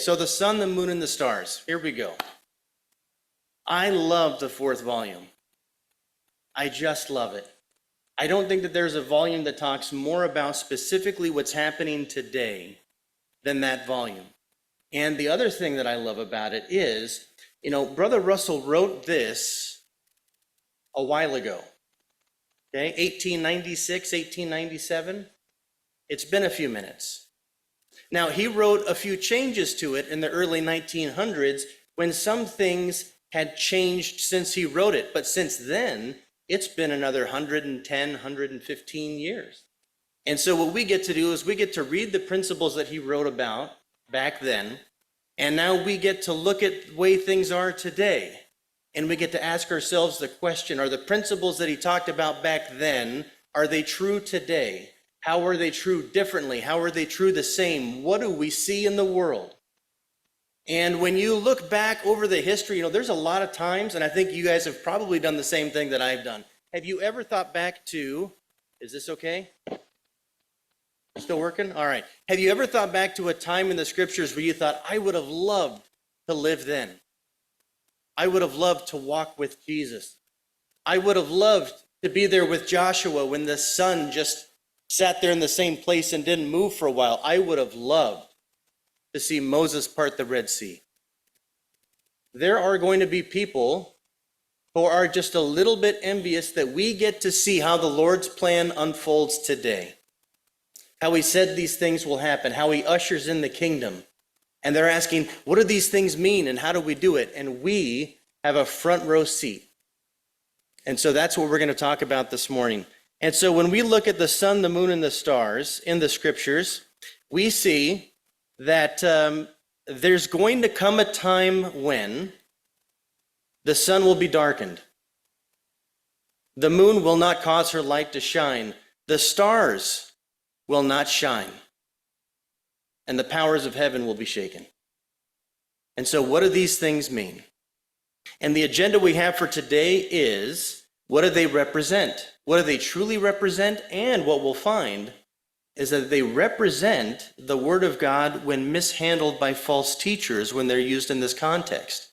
So the sun, the moon, and the stars. Here we go. I love the fourth volume. I just love it. I don't think that there's a volume that talks more about specifically what's happening today than that volume. And the other thing that I love about it is, Brother Russell wrote this a while ago. Okay, 1896, 1897. It's been a few minutes. Now, he wrote a few changes to it in the early 1900s when some things had changed since he wrote it. But since then, it's been another 110, 115 years. And so what we get to do is we get to read the principles that he wrote about back then, and now we get to look at the way things are today. And we get to ask ourselves the question, are the principles that he talked about back then, are they true today? How are they true differently? How are they true the same? What do we see in the world? And when you look back over the history, there's a lot of times, and I think you guys have probably done the same thing that I've done. Have you ever thought back to, is this okay? Still working? All right. Have you ever thought back to a time in the scriptures where you thought, I would have loved to live then? I would have loved to walk with Jesus. I would have loved to be there with Joshua when the sun just sat there in the same place and didn't move for a while. I would have loved to see Moses part the Red Sea. There are going to be people who are just a little bit envious that we get to see how the Lord's plan unfolds today. How he said these things will happen, how he ushers in the kingdom. And they're asking, what do these things mean and how do we do it? And we have a front row seat. And so that's what we're going to talk about this morning. And so when we look at the sun, the moon, and the stars in the scriptures, we see that there's going to come a time when the sun will be darkened. The moon will not cause her light to shine. The stars will not shine. And the powers of heaven will be shaken. And so what do these things mean? And the agenda we have for today is, what do they represent? What do they truly represent? And what we'll find is that they represent the Word of God when mishandled by false teachers when they're used in this context.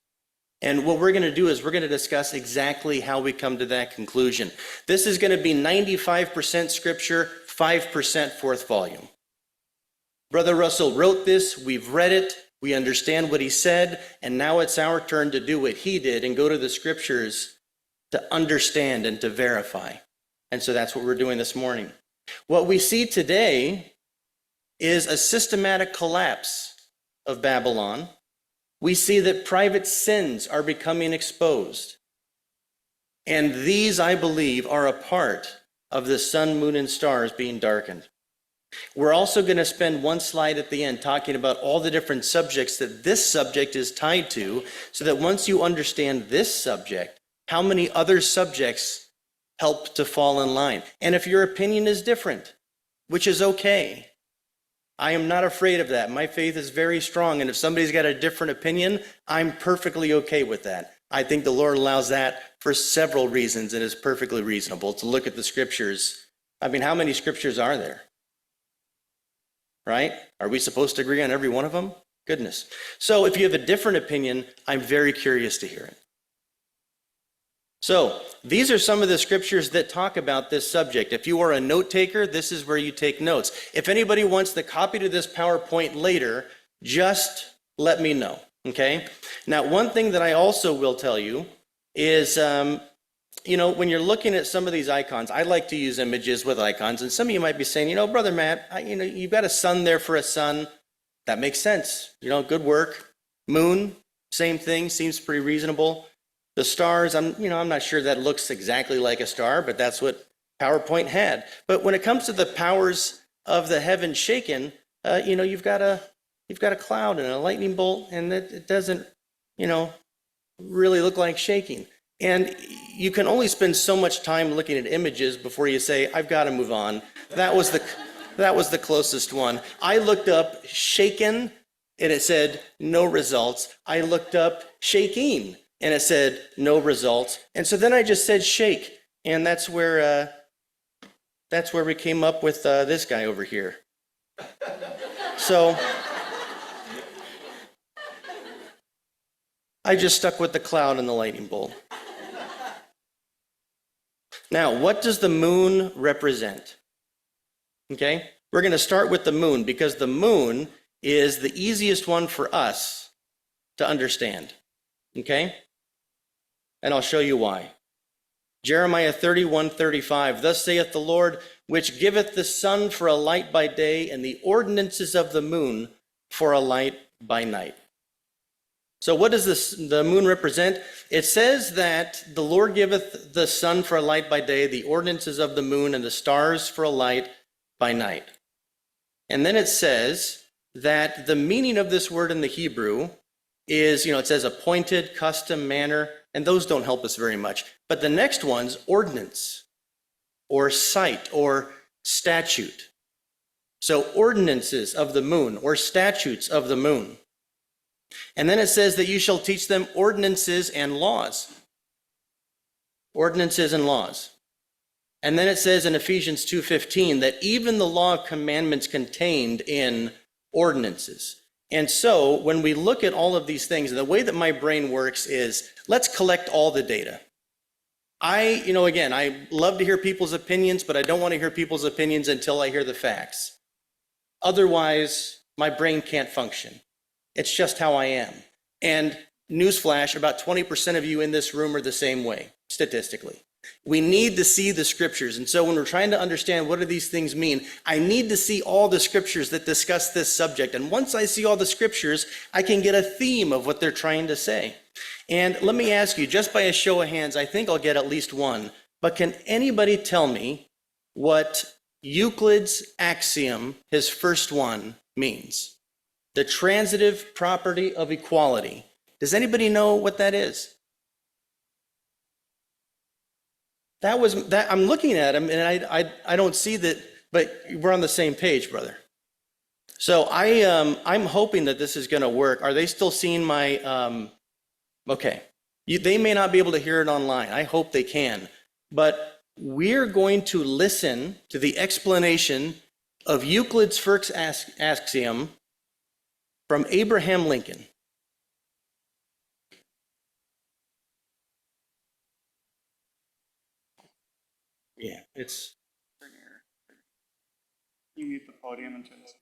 And what we're going to do is we're going to discuss exactly how we come to that conclusion. This is going to be 95% scripture, 5% fourth volume. Brother Russell wrote this, we've read it, we understand what he said, and now it's our turn to do what he did and go to the scriptures to understand and to verify. And so that's what we're doing this morning. What we see today is a systematic collapse of Babylon. We see that private sins are becoming exposed. And these, I believe, are a part of the sun, moon, and stars being darkened. We're also going to spend one slide at the end talking about all the different subjects that this subject is tied to, so that once you understand this subject, how many other subjects help to fall in line. And if your opinion is different, which is okay, I am not afraid of that. My faith is very strong, and if somebody's got a different opinion, I'm perfectly okay with that. I think the Lord allows that for several reasons, and is perfectly reasonable to look at the scriptures. I mean, how many scriptures are there? Right? Are we supposed to agree on every one of them? Goodness. So if you have a different opinion, I'm very curious to hear it. So these are some of the scriptures that talk about this subject. If you are a note taker, this is where you take notes. If anybody wants the copy to this PowerPoint later, just let me know, okay? Now, one thing that I also will tell you is, when you're looking at some of these icons, I like to use images with icons, and some of you might be saying, Brother Matt, you've got a sun there for a sun. That makes sense. Good work. Moon, same thing, seems pretty reasonable. The stars, I'm not sure that looks exactly like a star, but that's what PowerPoint had. But when it comes to the powers of the heaven shaken, you've got a cloud and a lightning bolt, and it doesn't, really look like shaking. And you can only spend so much time looking at images before you say, I've got to move on. That was the closest one. I looked up shaken, and it said no results. I looked up shaking, and it said no results. And so then I just said shake, and that's where we came up with this guy over here. So I just stuck with the cloud and the lightning bolt. Now, what does the moon represent? Okay, we're going to start with the moon because the moon is the easiest one for us to understand. Okay? And I'll show you why. Jeremiah 31:35, thus saith the Lord, which giveth the sun for a light by day, and the ordinances of the moon for a light by night. So what does the moon represent? It says that the Lord giveth the sun for a light by day, the ordinances of the moon and the stars for a light by night. And then it says that the meaning of this word in the Hebrew is, it says appointed, custom, manner, and those don't help us very much. But the next one's ordinance or site or statute. So ordinances of the moon or statutes of the moon. And then it says that you shall teach them ordinances and laws. Ordinances and laws. And then it says in Ephesians 2:15 that even the law of commandments contained in ordinances. And so when we look at all of these things, the way that my brain works is, let's collect all the data. I love to hear people's opinions, but I don't want to hear people's opinions until I hear the facts. Otherwise, my brain can't function. It's just how I am. And newsflash, about 20% of you in this room are the same way, statistically. We need to see the scriptures. And so when we're trying to understand what do these things mean, I need to see all the scriptures that discuss this subject. And once I see all the scriptures, I can get a theme of what they're trying to say. And let me ask you, just by a show of hands, I think I'll get at least one. But can anybody tell me what Euclid's axiom, his first one, means? The transitive property of equality. Does anybody know what that is? I'm looking at him and I don't see that, but we're on the same page, brother. So I'm hoping that this is going to work. Are they still seeing my? Okay, they may not be able to hear it online. I hope they can, but we're going to listen to the explanation of Euclid's first axiom from Abraham Lincoln. Yeah, it's. You mute the podium and turn this.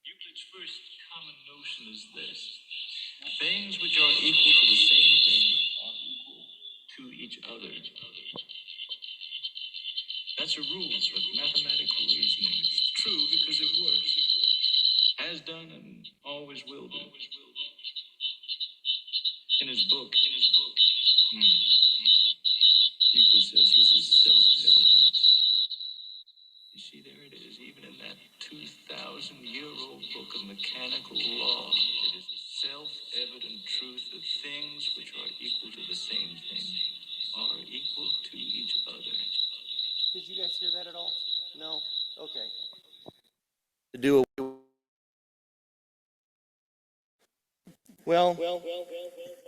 Euclid's first common notion is this: things which are equal to the same thing are equal to each other. That's a rule of mathematical reasoning. It's true because it works. Has done and always will do. In his book, Euclid says this is self-evident. You see, there it is, even in that 2,000-year-old book of mechanical law. It is a self-evident truth that things which are equal to the same thing are equal to each other. Did you guys hear that at all? No? Okay. To do a well,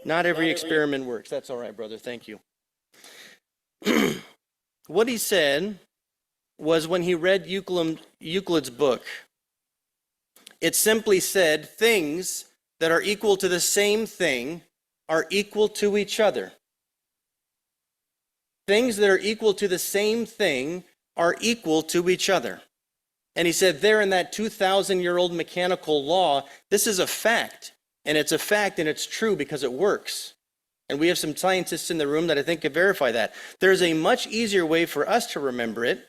not every experiment works. That's all right, brother. Thank you. What he said was when he read Euclid's book, it simply said things that are equal to the same thing are equal to each other. Things that are equal to the same thing are equal to each other. And he said there in that 2,000-year-old mechanical law, this is a fact. And it's a fact and it's true because it works. And we have some scientists in the room that I think can verify that. There's a much easier way for us to remember it.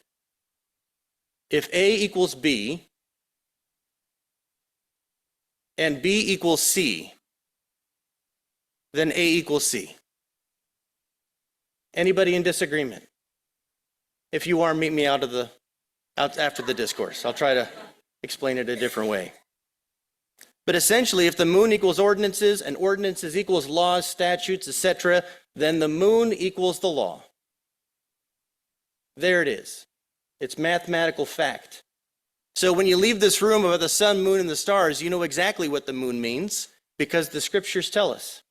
If A equals B and B equals C, then A equals C. Anybody in disagreement? If you are, meet me out after the discourse. I'll try to explain it a different way. But essentially, if the moon equals ordinances and ordinances equals laws, statutes, etc., then the moon equals the law. There it is. It's mathematical fact. So when you leave this room about the sun, moon, and the stars, you know exactly what the moon means because the scriptures tell us.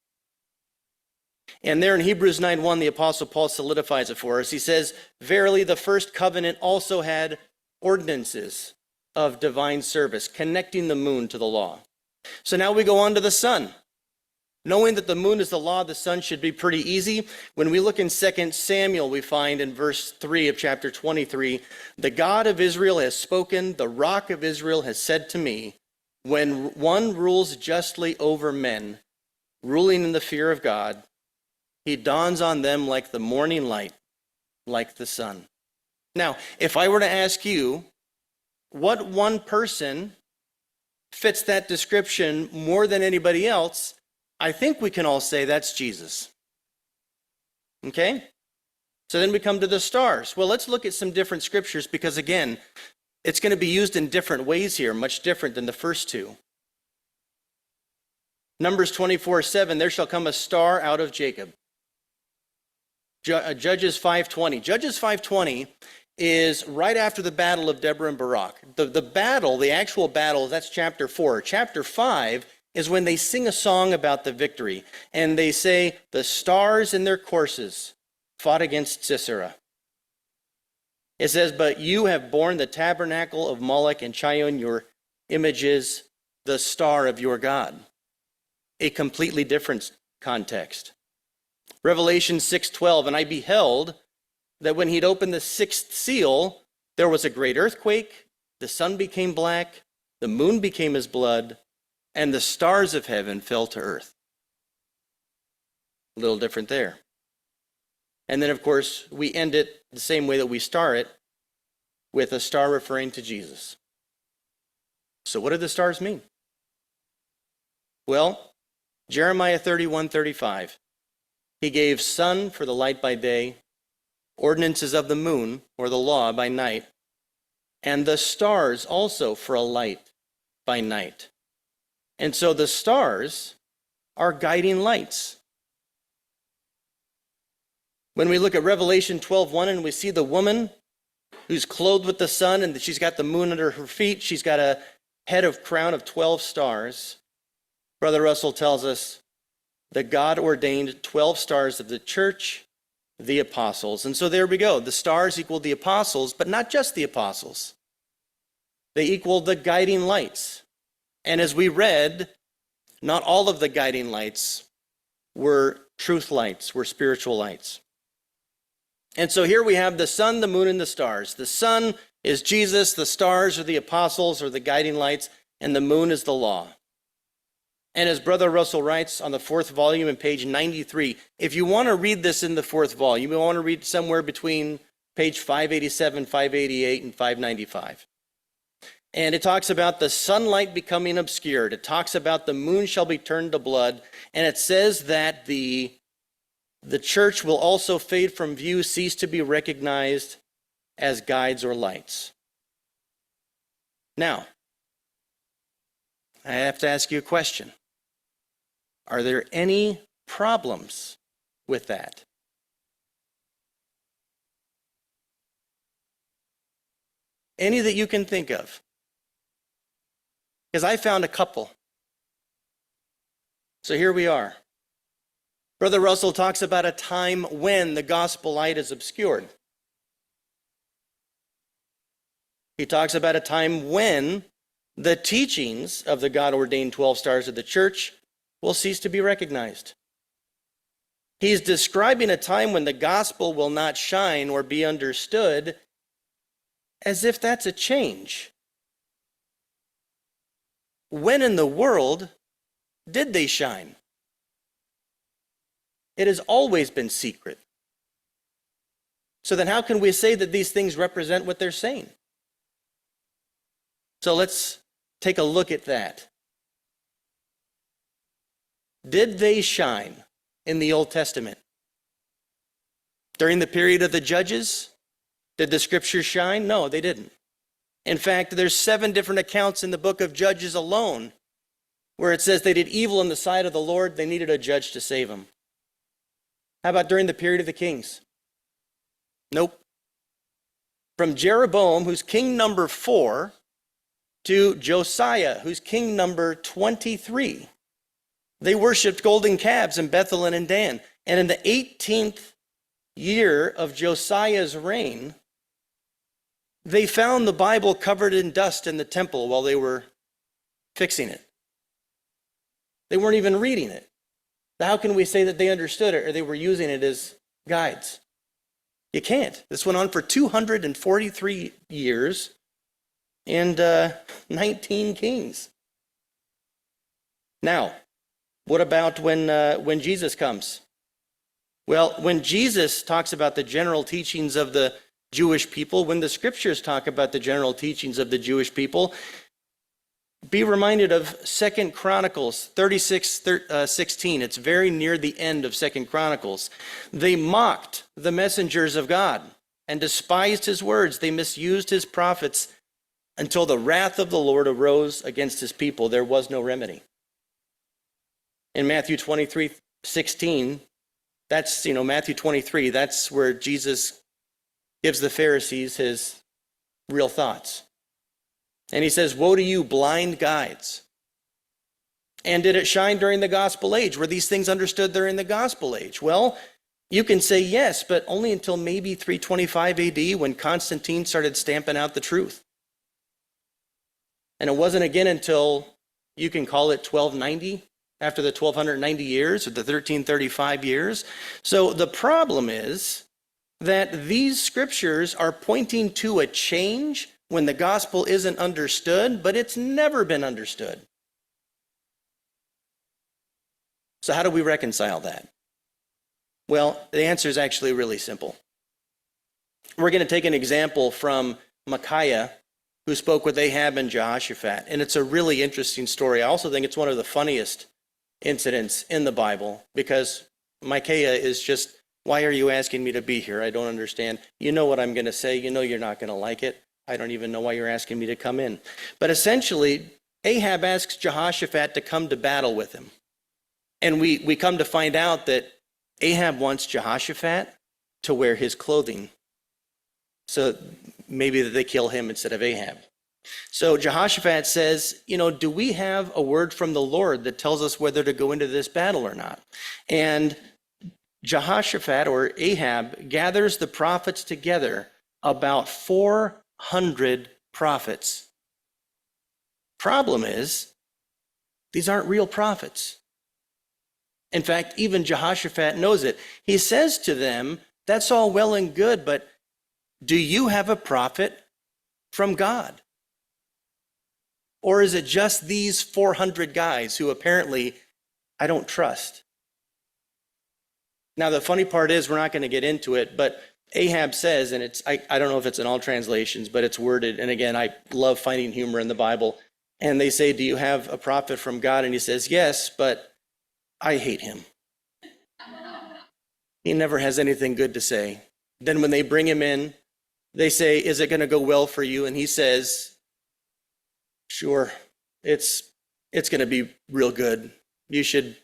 And there in Hebrews 9:1, the Apostle Paul solidifies it for us. He says, verily, the first covenant also had ordinances of divine service, connecting the moon to the law. So now we go on to the sun. Knowing that the moon is the law, the sun should be pretty easy. When we look in 2 Samuel, we find in verse 3 of chapter 23, the God of Israel has spoken, the rock of Israel has said to me, when one rules justly over men, ruling in the fear of God, he dawns on them like the morning light, like the sun. Now, if I were to ask you, what one person fits that description more than anybody else, I think we can all say that's Jesus. Okay? So then we come to the stars. Well, let's look at some different scriptures because, again, it's going to be used in different ways here, much different than the first two. Numbers 24:7, there shall come a star out of Jacob. Judges 5:20. Judges 5:20 is right after the battle of Deborah and Barak. The battle, the actual battle, that's chapter 4. Chapter 5 is when they sing a song about the victory. And they say, the stars in their courses fought against Sisera. It says, but you have borne the tabernacle of Moloch and Chion, your images, the star of your God. A completely different context. Revelation 6:12, and I beheld that when he'd opened the sixth seal, there was a great earthquake, the sun became black, the moon became as blood, and the stars of heaven fell to earth. A little different there. And then, of course, we end it the same way that we start it, with a star referring to Jesus. So what do the stars mean? Well, Jeremiah 31:35. He gave sun for the light by day, ordinances of the moon, or the law, by night, and the stars also for a light by night. And so the stars are guiding lights. When we look at Revelation 12:1 and we see the woman who's clothed with the sun and she's got the moon under her feet, she's got a head of crown of 12 stars. Brother Russell tells us that God ordained 12 stars of the church, the apostles. And so there we go. The stars equal the apostles, but not just the apostles. They equal the guiding lights. And as we read, not all of the guiding lights were truth lights, were spiritual lights. And so here we have the sun, the moon, and the stars. The sun is Jesus, the stars are the apostles or the guiding lights, and the moon is the law. And as Brother Russell writes on the 4th volume in page 93, if you want to read this in the 4th volume, you want to read somewhere between page 587, 588, and 595. And it talks about the sunlight becoming obscured. It talks about the moon shall be turned to blood. And it says that the church will also fade from view, cease to be recognized as guides or lights. Now, I have to ask you a question. Are there any problems with that? Any that you can think of? Because I found a couple. So here we are. Brother Russell talks about a time when the gospel light is obscured. He talks about a time when the teachings of the God-ordained 12 stars of the church will cease to be recognized. He's describing a time when the gospel will not shine or be understood, as if that's a change. When in the world did they shine? It has always been secret. So then how can we say that these things represent what they're saying? So let's take a look at that. Did they shine in the Old Testament? During the period of the judges, did the scriptures shine? No, they didn't. In fact, there's 7 different accounts in the book of Judges alone where it says they did evil in the sight of the Lord. They needed a judge to save them. How about during the period of the kings? Nope. From Jeroboam, who's king number 4, to Josiah, who's king number 23. They worshipped golden calves in Bethel and in Dan. And in the 18th year of Josiah's reign, they found the Bible covered in dust in the temple while they were fixing it. They weren't even reading it. How can we say that they understood it or they were using it as guides? You can't. This went on for 243 years and 19 kings. Now, what about when Jesus comes? Well, when Jesus talks about the general teachings of the Jewish people, when the scriptures talk about the general teachings of the Jewish people, be reminded of 2 Chronicles 36:16. It's very near the end of 2 Chronicles. They mocked the messengers of God and despised his words. They misused his prophets until the wrath of the Lord arose against his people. There was no remedy. In Matthew 23:16, that's, Matthew 23, that's where Jesus gives the Pharisees his real thoughts. And he says, "Woe to you, blind guides." And did it shine during the gospel age? Were these things understood during the gospel age? Well, you can say yes, but only until maybe 325 AD when Constantine started stamping out the truth. And it wasn't again until, you can call it 1290, after the 1290 years or the 1335 years. So the problem is that these scriptures are pointing to a change when the gospel isn't understood, but it's never been understood. So how do we reconcile that? Well, the answer is actually really simple. We're going to take an example from Micaiah, who spoke with Ahab and Jehoshaphat, and it's a really interesting story. I also think it's one of the funniest incidents in the Bible, because Micaiah is just, "Why are you asking me to be here? I don't understand. You know what I'm going to say. You know you're not going to like it. I don't even know why you're asking me to come in." But essentially, Ahab asks Jehoshaphat to come to battle with him. And we come to find out that Ahab wants Jehoshaphat to wear his clothing. So maybe that they kill him instead of Ahab. So Jehoshaphat says, "Do we have a word from the Lord that tells us whether to go into this battle or not?" And Jehoshaphat, or Ahab, gathers the prophets together, about 400 prophets. Problem is, these aren't real prophets. In fact, even Jehoshaphat knows it. He says to them, "That's all well and good, but do you have a prophet from God? Or is it just these 400 guys who apparently I don't trust?" Now, the funny part is, we're not going to get into it, but Ahab says, and I don't know if it's in all translations, but it's worded, and again, I love finding humor in the Bible, and they say, "Do you have a prophet from God?" And he says, "Yes, but I hate him. He never has anything good to say." Then when they bring him in, they say, "Is it going to go well for you?" And he says, "Sure, it's going to be real good. You should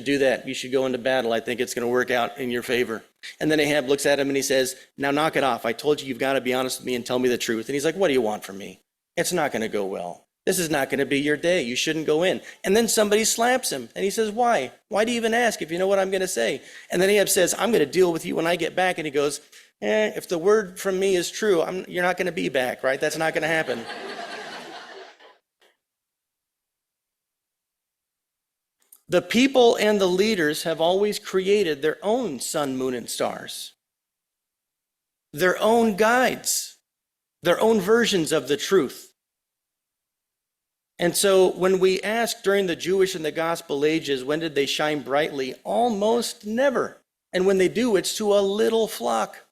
do that. You should go into battle. I think it's going to work out in your favor." And then Ahab looks at him and he says, "Now knock it off. I told you, you've got to be honest with me and tell me the truth." And he's like, "What do you want from me? It's not going to go well. This is not going to be your day. You shouldn't go in." And then somebody slaps him and he says, "Why? Why do you even ask if you know what I'm going to say?" And then Ahab says, "I'm going to deal with you when I get back." And he goes, "If the word from me is true, you're not going to be back, right? That's not going to happen." The people and the leaders have always created their own sun, moon, and stars, their own guides, their own versions of the truth. And so when we ask during the Jewish and the gospel ages, when did they shine brightly? Almost never. And when they do, it's to a little flock.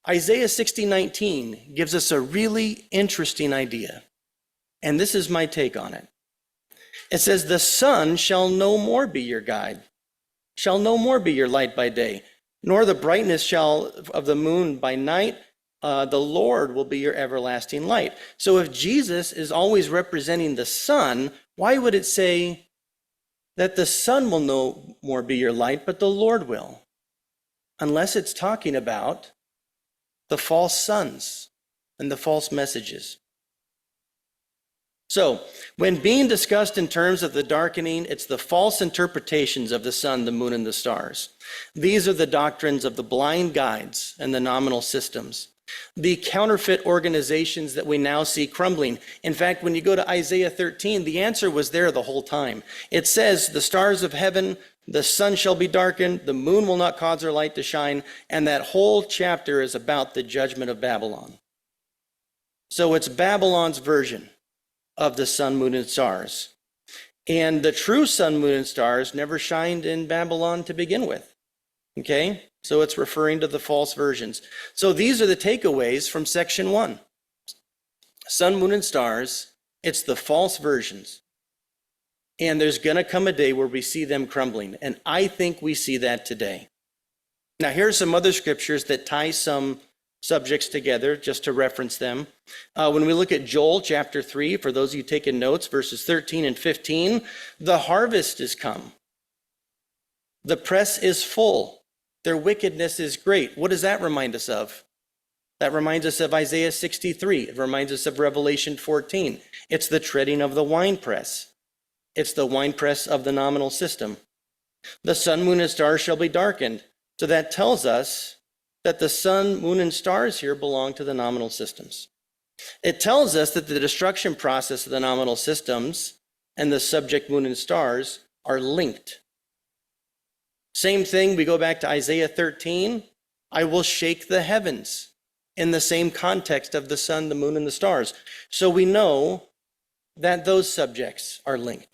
Isaiah 60:19 gives us a really interesting idea. And this is my take on it. It says, "The sun shall no more be your guide, shall no more be your light by day, nor the brightness of the moon by night. The Lord will be your everlasting light." So if Jesus is always representing the sun, why would it say that the sun will no more be your light, but the Lord will? Unless it's talking about the false sons and the false messages. So, when being discussed in terms of the darkening, it's the false interpretations of the sun, the moon, and the stars. These are the doctrines of the blind guides and the nominal systems. The counterfeit organizations that we now see crumbling. In fact, when you go to Isaiah 13, the answer was there the whole time. It says, the stars of heaven, the sun shall be darkened, the moon will not cause her light to shine, and that whole chapter is about the judgment of Babylon. So it's Babylon's version of the sun, moon, and stars. And the true sun, moon, and stars never shined in Babylon to begin with. Okay? So it's referring to the false versions. So these are the takeaways from section 1. Sun, moon, and stars, it's the false versions. And there's going to come a day where we see them crumbling. And I think we see that today. Now, here are some other scriptures that tie some subjects together, just to reference them. When we look at Joel chapter 3, for those of you taking notes, verses 13 and 15, the harvest is come. The press is full. Their wickedness is great. What does that remind us of? That reminds us of Isaiah 63. It reminds us of Revelation 14. It's the treading of the winepress. It's the winepress of the nominal system. The sun, moon, and stars shall be darkened. So that tells us that the sun, moon, and stars here belong to the nominal systems. It tells us that the destruction process of the nominal systems and the subject, moon, and stars are linked. Same thing, we go back to Isaiah 13. I will shake the heavens, in the same context of the sun, the moon, and the stars. So we know that those subjects are linked.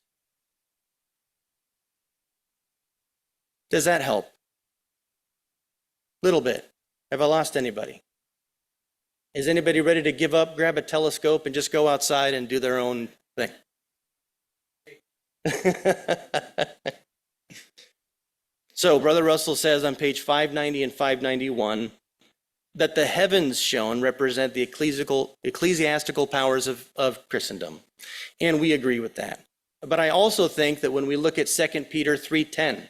Does that help? Little bit. Have I lost anybody? Is anybody ready to give up, grab a telescope, and just go outside and do their own thing? So Brother Russell says on page 590 and 591 that the heavens shown represent the ecclesiastical powers of Christendom. And we agree with that. But I also think that when we look at 2 Peter 3:10,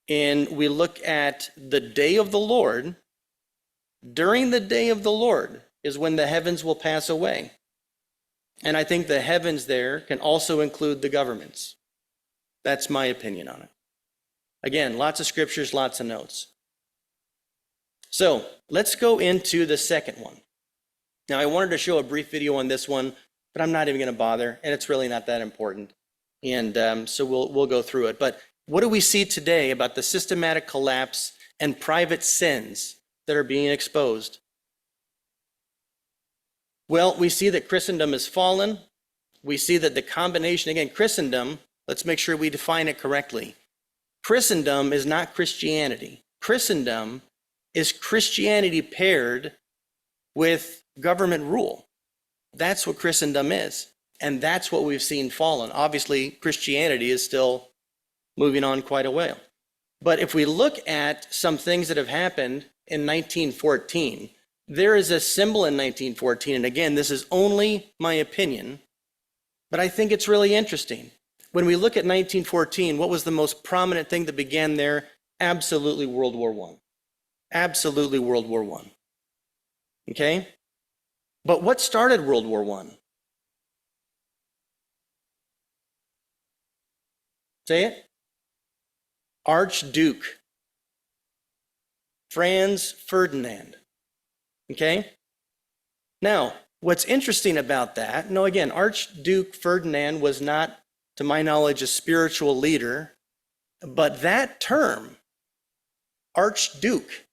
and we look at the day of the Lord, during the day of the Lord is when the heavens will pass away. And I think the heavens there can also include the governments. That's my opinion on it. Again, lots of scriptures, lots of notes. So let's go into the second one. Now, I wanted to show a brief video on this one, but I'm not even going to bother, and it's really not that important. And so we'll go through it. But what do we see today about the systematic collapse and private sins that are being exposed? Well, we see that Christendom has fallen. We see that the combination, again, Christendom, let's make sure we define it correctly. Christendom is not Christianity. Christendom is Christianity paired with government rule. That's what Christendom is. And that's what we've seen fallen. Obviously, Christianity is still moving on quite a while. But if we look at some things that have happened in 1914, there is a symbol in 1914, and again, this is only my opinion, but I think it's really interesting. When we look at 1914, what was the most prominent thing that began there? Absolutely World War I. Absolutely World War I. Okay? But what started World War I? Say it. Archduke Franz Ferdinand. Okay? Now, what's interesting about that, no, again, Archduke Ferdinand was not, to my knowledge, a spiritual leader, but that term, Archduke,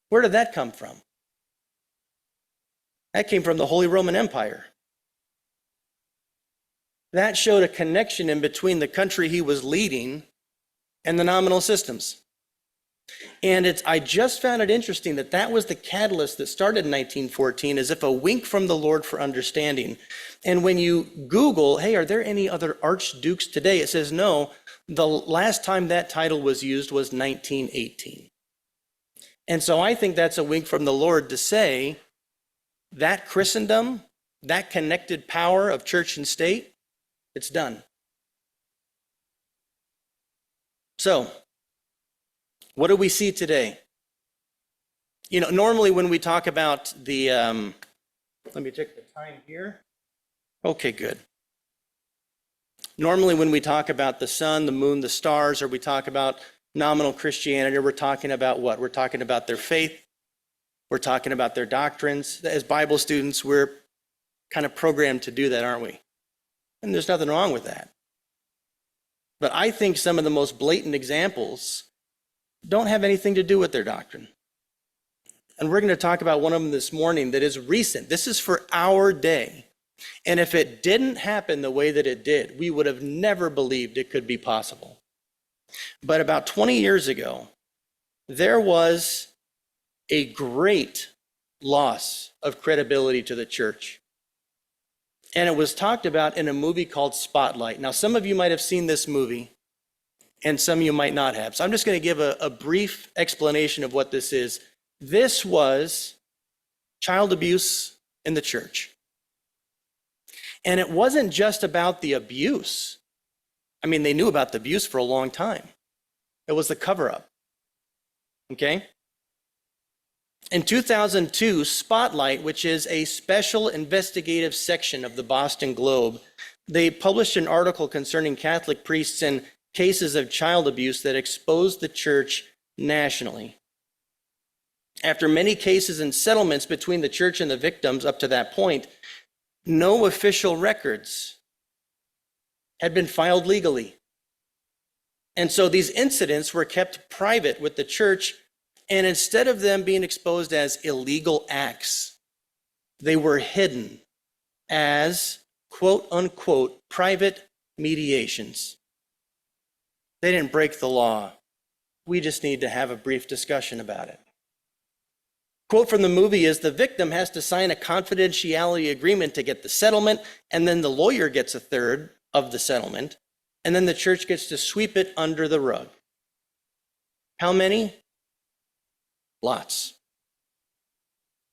where did that come from? That came from the Holy Roman Empire. That showed a connection in between the country he was leading and the nominal systems. And I just found it interesting that that was the catalyst that started in 1914, as if a wink from the Lord for understanding. And when you Google, hey, are there any other archdukes today? It says no. The last time that title was used was 1918. And so I think that's a wink from the Lord to say that Christendom, that connected power of church and state, it's done. So, what do we see today? You know, normally when we talk about the, let me check the time here. Okay, good. Normally when we talk about the sun, the moon, the stars, or we talk about nominal Christianity, we're talking about what? We're talking about their faith. We're talking about their doctrines. As Bible students, we're kind of programmed to do that, aren't we? And there's nothing wrong with that. But I think some of the most blatant examples don't have anything to do with their doctrine. And we're going to talk about one of them this morning that is recent. This is for our day. And if it didn't happen the way that it did, we would have never believed it could be possible. But about 20 years ago, there was a great loss of credibility to the church. And it was talked about in a movie called Spotlight. Now, some of you might have seen this movie, and some of you might not have. So I'm just going to give a brief explanation of what this is. This was child abuse in the church. And it wasn't just about the abuse. I mean, they knew about the abuse for a long time. It was the cover-up. Okay? In 2002, Spotlight, which is a special investigative section of the Boston Globe, they published an article concerning Catholic priests and cases of child abuse that exposed the church nationally. After many cases and settlements between the church and the victims up to that point, no official records had been filed legally. And so these incidents were kept private with the church, and instead of them being exposed as illegal acts, they were hidden as quote unquote private mediations. They didn't break the law. We just need to have a brief discussion about it. Quote from the movie is, the victim has to sign a confidentiality agreement to get the settlement, and then the lawyer gets a third of the settlement, and then the church gets to sweep it under the rug. How many? Lots.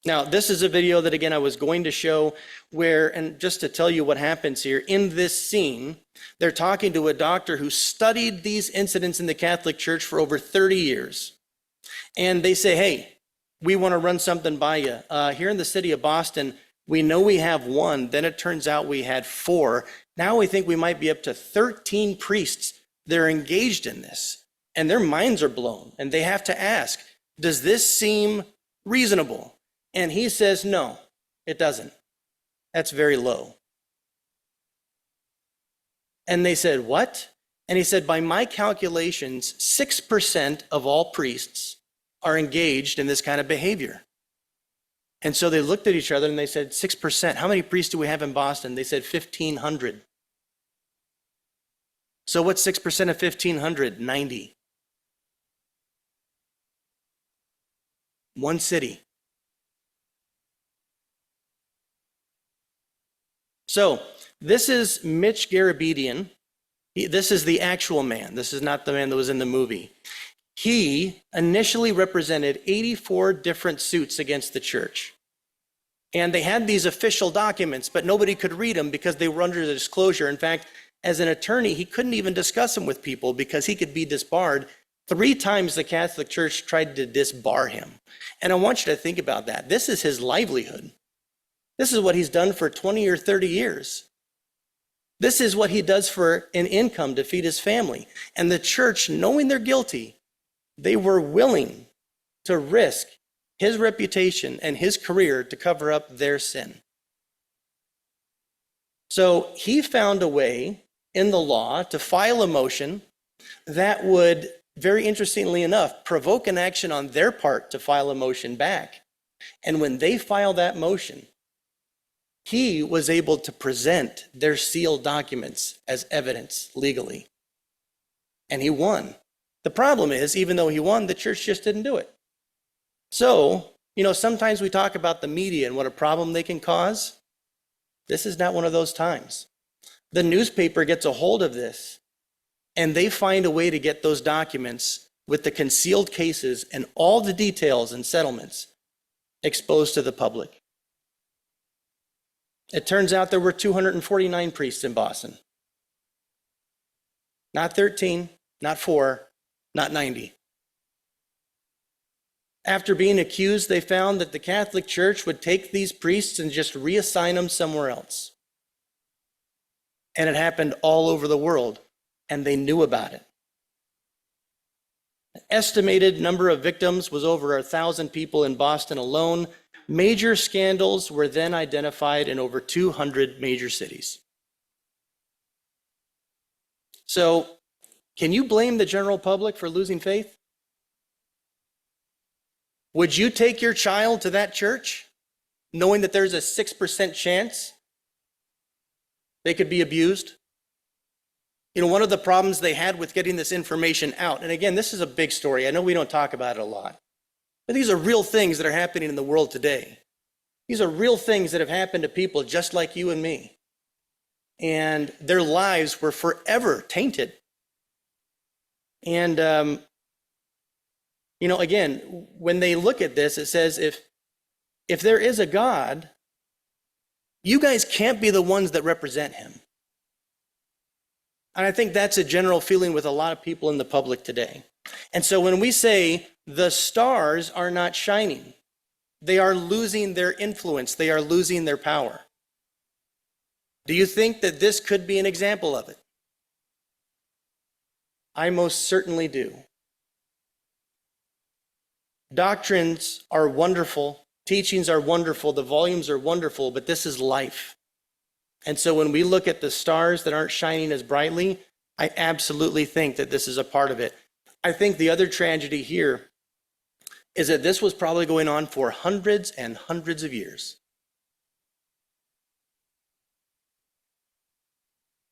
Now, this is a video that, again, I was going to show where, and just to tell you what happens here, in this scene, they're talking to a doctor who studied these incidents in the Catholic Church for over 30 years. And they say, hey, we want to run something by you. Here in the city of Boston, we know we have one. Then it turns out we had 4. Now we think we might be up to 13 priests that are engaged in this. And their minds are blown. And they have to ask, does this seem reasonable? And he says, no, it doesn't. That's very low. And they said, what? And he said, by my calculations, 6% of all priests are engaged in this kind of behavior. And so they looked at each other and they said, 6%. How many priests do we have in Boston? They said 1,500. So what's 6% of 1,500? 90. One city. So this is Mitch Garabedian. This is the actual man. This is not the man that was in the movie. He initially represented 84 different suits against the church. And they had these official documents, but nobody could read them because they were under the disclosure. In fact, as an attorney, he couldn't even discuss them with people because he could be disbarred. 3 times the Catholic Church tried to disbar him. And I want you to think about that. This is his livelihood. This is what he's done for 20 or 30 years. This is what he does for an income to feed his family. And the church, knowing they're guilty, they were willing to risk his reputation and his career to cover up their sin. So he found a way in the law to file a motion that would, very interestingly enough, provoke an action on their part to file a motion back. And when they filed that motion, he was able to present their sealed documents as evidence legally. And he won. The problem is, even though he won, the church just didn't do it. So, sometimes we talk about the media and what a problem they can cause. This is not one of those times. The newspaper gets a hold of this, and they find a way to get those documents with the concealed cases and all the details and settlements exposed to the public. It turns out there were 249 priests in Boston. Not 13, not 4, not 90. After being accused, they found that the Catholic Church would take these priests and just reassign them somewhere else. And it happened all over the world, and they knew about it. Estimated number of victims was over 1,000 people in Boston alone. Major scandals were then identified in over 200 major cities. So, can you blame the general public for losing faith? Would you take your child to that church knowing that there's a 6% chance they could be abused? You know, one of the problems they had with getting this information out, and again, this is a big story. I know we don't talk about it a lot, but these are real things that are happening in the world today. These are real things that have happened to people just like you and me. And their lives were forever tainted. And, you know, again, when they look at this, it says, if there is a God, you guys can't be the ones that represent him. And I think that's a general feeling with a lot of people in the public today. And so when we say the stars are not shining, they are losing their influence, they are losing their power. Do you think that this could be an example of it? I most certainly do. Doctrines are wonderful, teachings are wonderful, the volumes are wonderful, but this is life. And so when we look at the stars that aren't shining as brightly, I absolutely think that this is a part of it. I think the other tragedy here is that this was probably going on for hundreds and hundreds of years.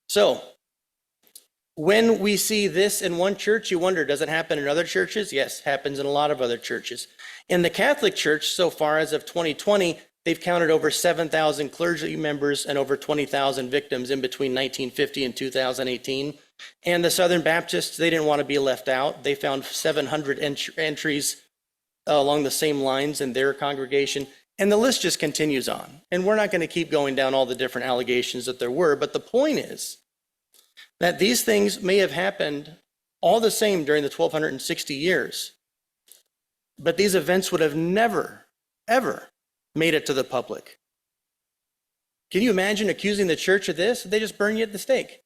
So, when we see this in one church, you wonder, does it happen in other churches? Yes, happens in a lot of other churches. In the Catholic Church, so far as of 2020, they've counted over 7,000 clergy members and over 20,000 victims in between 1950 and 2018. And the Southern Baptists, they didn't want to be left out. They found 700 entries along the same lines in their congregation. And the list just continues on. And we're not going to keep going down all the different allegations that there were. But the point is that these things may have happened all the same during the 1,260 years. But these events would have never, ever made it to the public. Can you imagine accusing the church of this? They just burn you at the stake,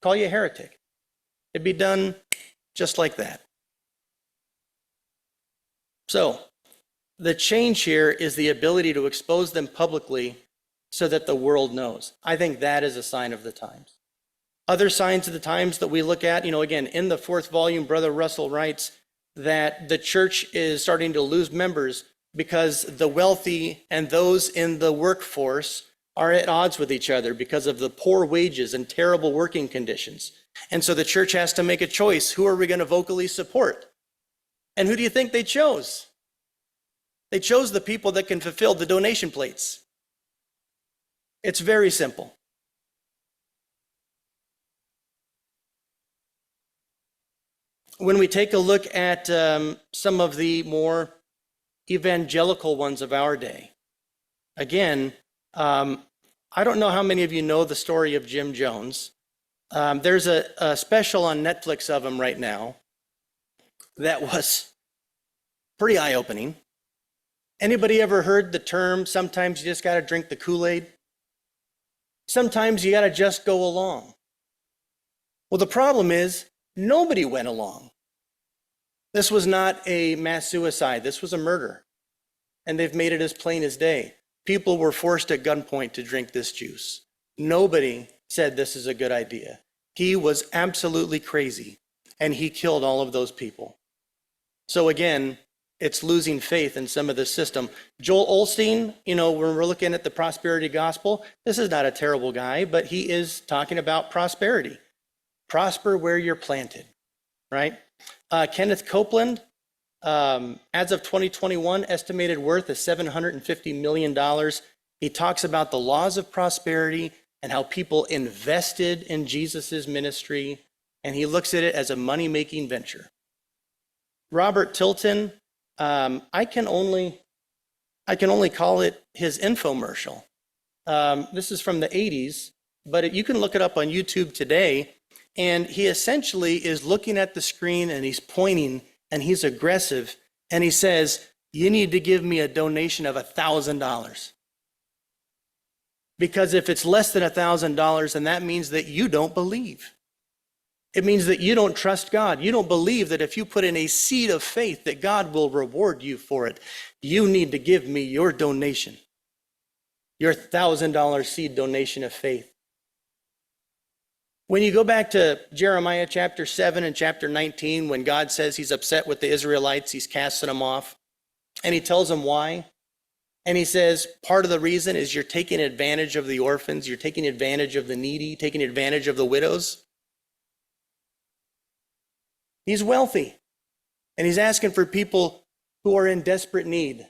call you a heretic. It'd be done just like that. So, the change here is the ability to expose them publicly so that the world knows. I think that is a sign of the times. Other signs of the times that we look at, again, in the 4th volume, Brother Russell writes that the church is starting to lose members because the wealthy and those in the workforce are at odds with each other because of the poor wages and terrible working conditions. And so the church has to make a choice. Who are we going to vocally support? And who do you think they chose? They chose the people that can fulfill the donation plates. It's very simple. When we take a look at some of the more evangelical ones of our day, again, I don't know how many of you know the story of Jim Jones. There's a special on Netflix of him right now that was pretty eye-opening. Anybody ever heard the term, sometimes you just got to drink the Kool-Aid? Sometimes you got to just go along. Well, the problem is nobody went along. This was not a mass suicide. This was a murder. And they've made it as plain as day. People were forced at gunpoint to drink this juice. Nobody said this is a good idea. He was absolutely crazy, and he killed all of those people. So again, it's losing faith in some of the system. Joel Osteen, when we're looking at the prosperity gospel, this is not a terrible guy, but he is talking about prosperity. Prosper where you're planted, right? Kenneth Copeland, as of 2021, estimated worth is $750 million. He talks about the laws of prosperity and how people invested in Jesus's ministry, and he looks at it as a money-making venture. Robert Tilton, I can only call it his infomercial. This is from the 80s, but you can look it up on YouTube today. And he essentially is looking at the screen and he's pointing and he's aggressive. And he says, you need to give me a donation of $1,000. Because if it's less than $1,000, then that means that you don't believe. It means that you don't trust God. You don't believe that if you put in a seed of faith that God will reward you for it. You need to give me your donation, your $1,000 seed donation of faith. When you go back to Jeremiah chapter 7 and chapter 19, when God says he's upset with the Israelites, he's casting them off, and he tells them why. And he says, part of the reason is you're taking advantage of the orphans, you're taking advantage of the needy, taking advantage of the widows. He's wealthy, and he's asking for people who are in desperate need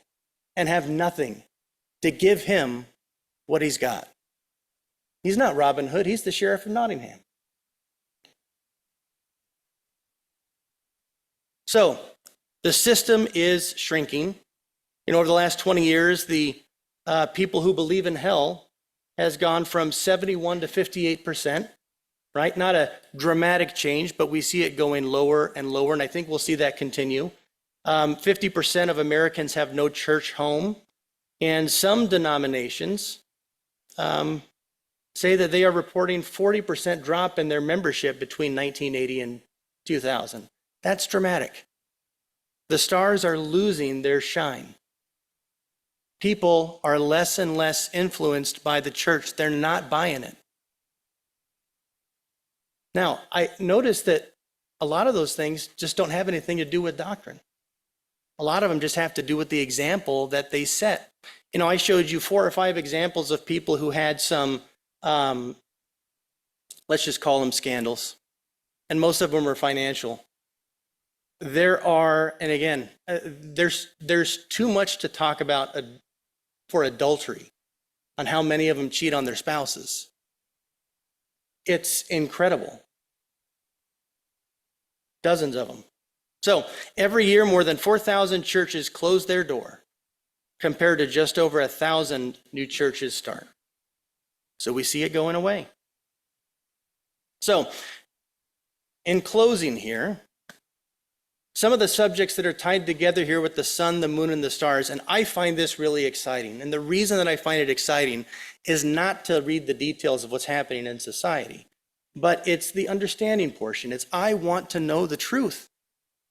and have nothing to give him what he's got. He's not Robin Hood, he's the sheriff of Nottingham. So, the system is shrinking. Over the last 20 years, the people who believe in hell has gone from 71 to 58%, right? Not a dramatic change, but we see it going lower and lower, and I think we'll see that continue. 50% of Americans have no church home, and some denominations say that they are reporting 40% drop in their membership between 1980 and 2000. That's dramatic. The stars are losing their shine. People are less and less influenced by the church. They're not buying it. Now, I noticed that a lot of those things just don't have anything to do with doctrine. A lot of them just have to do with the example that they set. I showed you 4 or 5 examples of people who had some, let's just call them scandals. And most of them are financial. There are, and again, there's too much to talk about for adultery on how many of them cheat on their spouses. It's incredible. Dozens of them. So every year, more than 4,000 churches close their door compared to just over 1,000 new churches start. So we see it going away. So in closing here, some of the subjects that are tied together here with the sun, the moon, and the stars, and I find this really exciting. And the reason that I find it exciting is not to read the details of what's happening in society, but it's the understanding portion. It's I want to know the truth.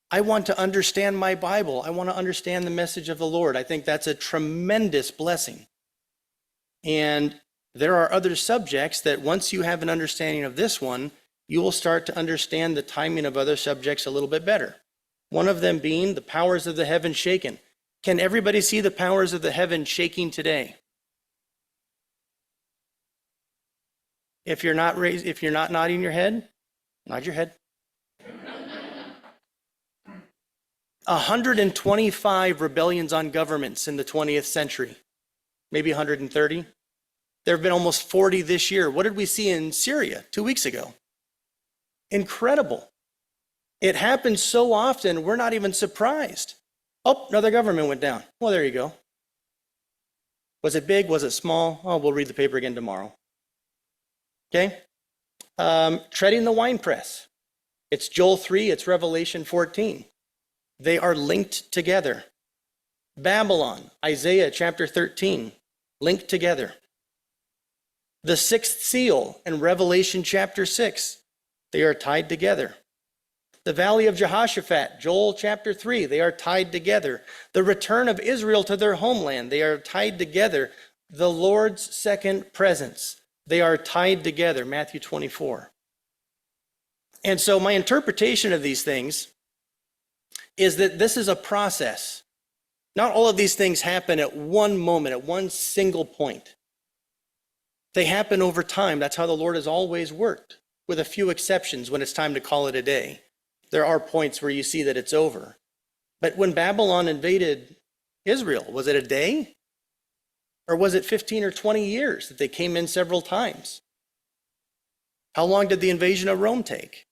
I want to understand my Bible. I want to understand the message of the Lord. I think that's a tremendous blessing. And there are other subjects that once you have an understanding of this one, you will start to understand the timing of other subjects a little bit better. One of them being the powers of the heaven shaken. Can everybody see the powers of the heaven shaking today? If you're not nodding your head, nod your head. 125 rebellions on governments in the 20th century, maybe 130. There have been almost 40 this year. What did we see in Syria 2 weeks ago? Incredible. It happens so often, we're not even surprised. Oh, another government went down. Well, there you go. Was it big? Was it small? Oh, we'll read the paper again tomorrow. Okay? Treading the winepress. It's Joel 3, it's Revelation 14. They are linked together. Babylon, Isaiah chapter 13, linked together. The 6th seal in Revelation chapter 6, they are tied together. The Valley of Jehoshaphat, Joel chapter 3, they are tied together. The return of Israel to their homeland, they are tied together. The Lord's second presence, they are tied together, Matthew 24. And so my interpretation of these things is that this is a process. Not all of these things happen at one moment, at one single point. They happen over time. That's how the Lord has always worked, with a few exceptions when it's time to call it a day. There are points where you see that it's over. But when Babylon invaded Israel, was it a day? Or was it 15 or 20 years that they came in several times? How long did the invasion of Rome take?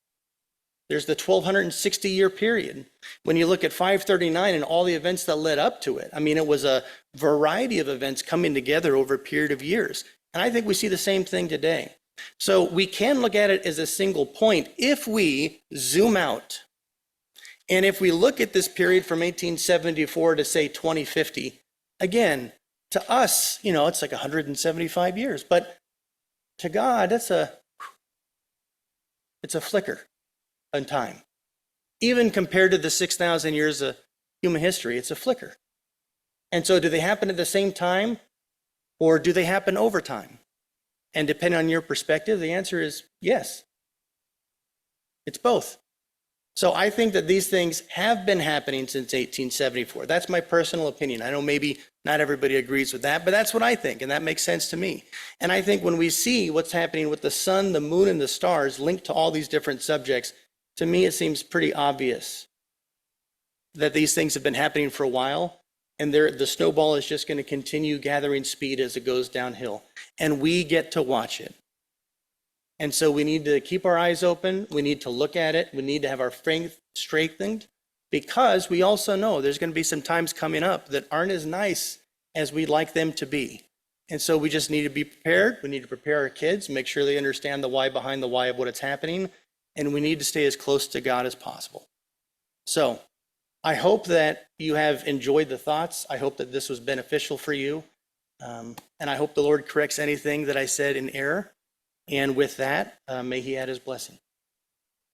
There's the 1260-year period. When you look at 539 and all the events that led up to it, it was a variety of events coming together over a period of years. And I think we see the same thing today. So we can look at it as a single point if we zoom out. And if we look at this period from 1874 to, say, 2050, again, to us, it's like 175 years. But to God, it's a flicker. in time. Even compared to the 6,000 years of human history, it's a flicker. And so do they happen at the same time, or do they happen over time? And depending on your perspective, the answer is yes. It's both. So I think that these things have been happening since 1874. That's my personal opinion. I know maybe not everybody agrees with that, but that's what I think, and that makes sense to me. And I think when we see what's happening with the sun, the moon, and the stars linked to all these different subjects, to me it seems pretty obvious that these things have been happening for a while, and the snowball is just going to continue gathering speed as it goes downhill. And we get to watch it. And so we need to keep our eyes open. We need to look at it. We need to have our faith strengthened, because we also know there's going to be some times coming up that aren't as nice as we'd like them to be. And so we just need to be prepared. We need to prepare our kids, make sure they understand the why behind the why of what is happening. And we need to stay as close to God as possible. So I hope that you have enjoyed the thoughts. I hope that this was beneficial for you. And I hope the Lord corrects anything that I said in error. And with that, may he add his blessing.